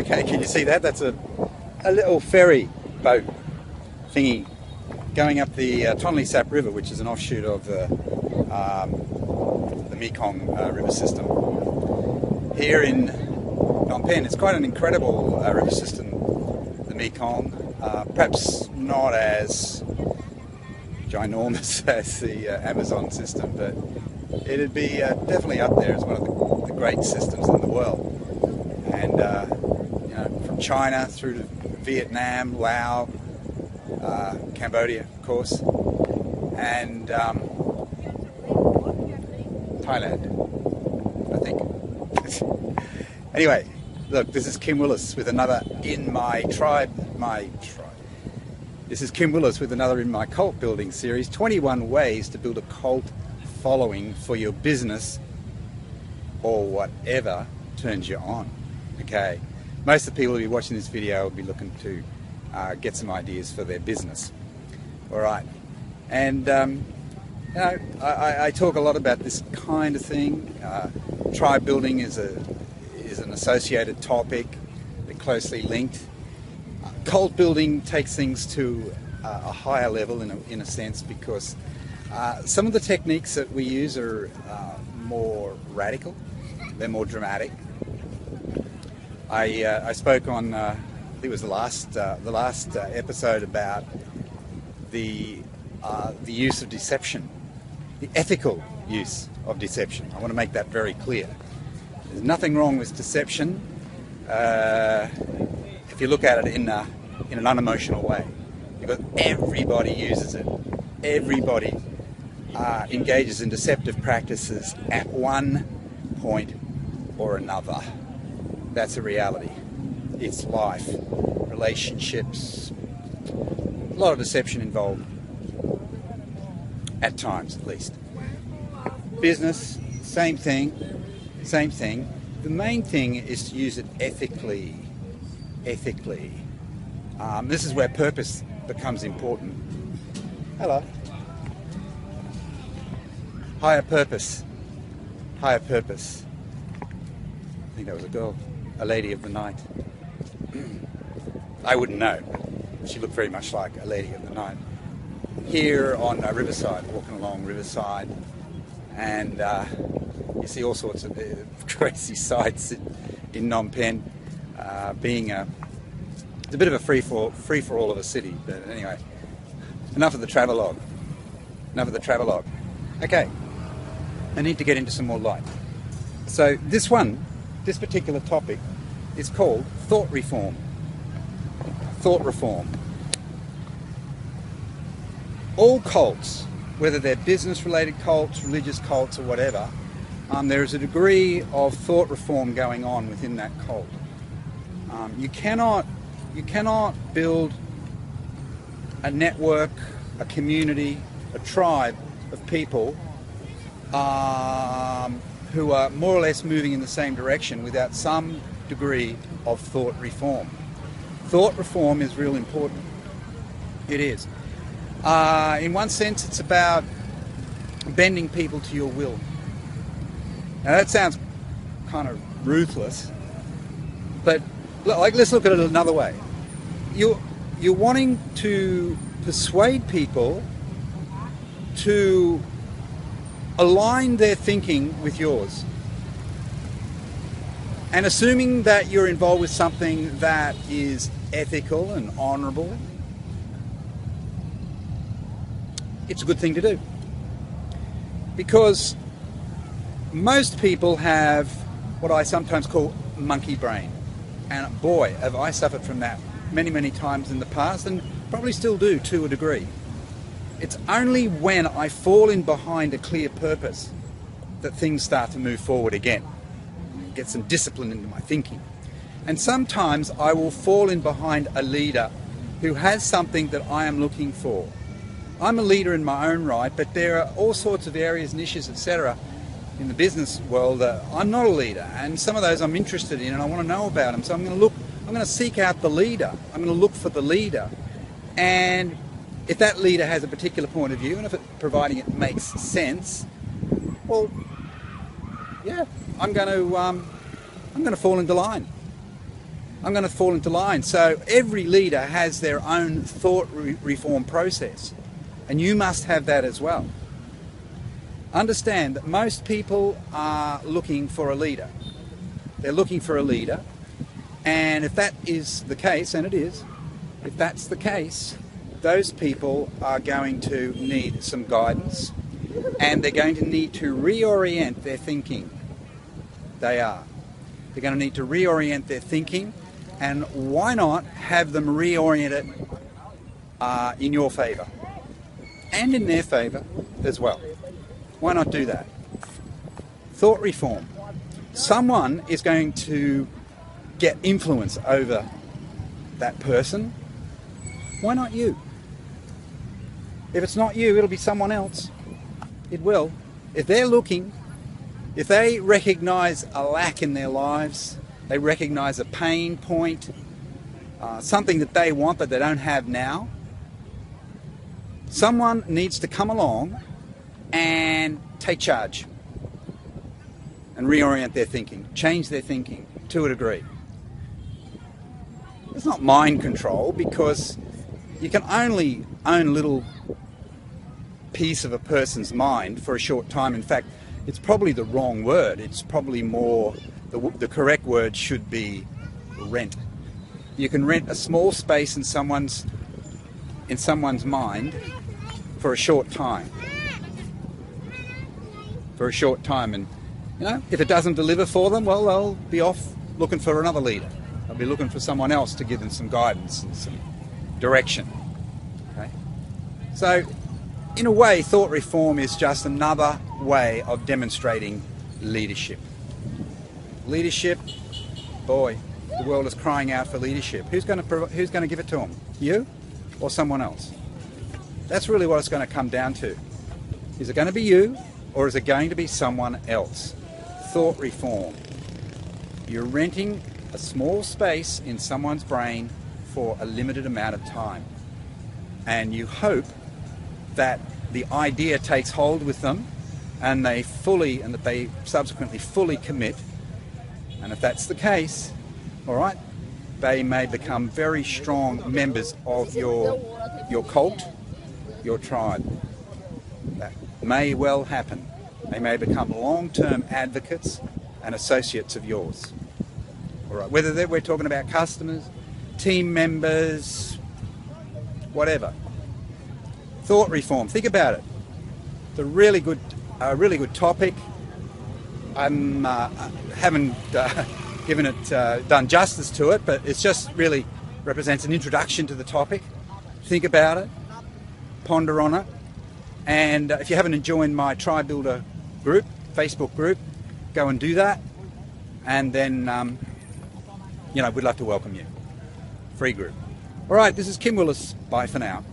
Okay, can you see that? That's a little ferry boat thingy going up the Tonle Sap River, which is an offshoot of the Mekong river system. Here in Phnom Penh, it's quite an incredible river system, the Mekong. Perhaps not as ginormous as the Amazon system, but it'd be definitely up there as one of the great systems in the world. And you know, from China through to Vietnam, Laos, Cambodia, of course, and Thailand, I think. Anyway, look, this is Kim Willis with another In My Tribe. This is Kim Willis with another In My Cult Building series, 21 ways to build a cult following for your business or whatever turns you on. Okay, most of the people who be watching this video will be looking to get some ideas for their business. All right, and you know, I talk a lot about this kind of thing. Tribe building is an associated topic. They're closely linked. Cult building takes things to a higher level in a sense, because some of the techniques that we use are more radical. They're more dramatic. I spoke on I think it was the last episode about the use of deception, the ethical use of deception. I want to make that very clear. There's nothing wrong with deception if you look at it in an unemotional way, because everybody uses it. Everybody engages in deceptive practices at one point or another. That's a reality. It's life, relationships, a lot of deception involved, at times at least. Business, same thing. The main thing is to use it ethically. This is where purpose becomes important. Hello. Higher purpose. I think that was a girl, a lady of the night. I wouldn't know. She looked very much like a lady of the night. Here on Riverside, walking along Riverside, and you see all sorts of crazy sights in Phnom Penh, being it's a bit of a free-for-all of a city. But anyway, enough of the travelogue. Okay, I need to get into some more light. So this particular topic is called thought reform. All cults, whether they're business-related cults, religious cults, or whatever, there is a degree of thought reform going on within that cult. You cannot build a network, a community, a tribe of people who are more or less moving in the same direction without some degree of thought reform. Thought reform is real important. It is. In one sense, it's about bending people to your will. Now that sounds kind of ruthless, but let's look at it another way. You're wanting to persuade people to align their thinking with yours, and assuming that you're involved with something that is ethical and honourable, it's a good thing to do. Because most people have what I sometimes call monkey brain. And boy, have I suffered from that many times in the past, and probably still do to a degree. It's only when I fall in behind a clear purpose that things start to move forward again. Get some discipline into my thinking. And sometimes I will fall in behind a leader who has something that I am looking for. I'm a leader in my own right, but there are all sorts of areas, niches, etc. in the business world that I'm not a leader, and some of those I'm interested in and I want to know about them. So I'm going to seek out the leader. I'm going to look for the leader. And if that leader has a particular point of view, and if providing it makes sense, well, yeah, I'm going to fall into line. I'm going to fall into line. So every leader has their own thought reform process, and you must have that as well. Understand that most people are looking for a leader. They're looking for a leader, and if that is the case, and it is, if that's the case, those people are going to need some guidance, and they're going to need to reorient their thinking. They are. They're going to need to reorient their thinking, and why not have them reorient it in your favour and in their favour as well? Why not do that? Thought reform. Someone is going to get influence over that person. Why not you? If it's not you, it'll be someone else. It will. If they're looking, if they recognise a lack in their lives, they recognise a pain point, something that they want but they don't have now, someone needs to come along and take charge and reorient their thinking, change their thinking to a degree. It's not mind control, because you can only own a little piece of a person's mind for a short time. In fact, it's probably the wrong word. It's probably more, the correct word should be rent. You can rent a small space in someone's mind for a short time. For a short time, and you know, if it doesn't deliver for them, well, they'll be off looking for another leader. They'll be looking for someone else to give them some guidance and some direction. Okay? So, in a way, thought reform is just another way of demonstrating leadership. Leadership, boy, the world is crying out for leadership. Who's going to give it to them? You or someone else? That's really what it's going to come down to. Is it going to be you, or is it going to be someone else? Thought reform. You're renting a small space in someone's brain for a limited amount of time, and you hope that the idea takes hold with them, and that they subsequently fully commit. And if that's the case, all right, they may become very strong members of your cult, your tribe. That may well happen. They may become long-term advocates and associates of yours. All right, whether we're talking about customers, team members, whatever. Thought reform. Think about it. It's a really good topic. I haven't given it done justice to it, but it's just really represents an introduction to the topic. Think about it. Ponder on it. And if you haven't joined my Tribe Builder group, Facebook group, go and do that. And then, we'd love to welcome you. Free group. All right, this is Kim Willis. Bye for now.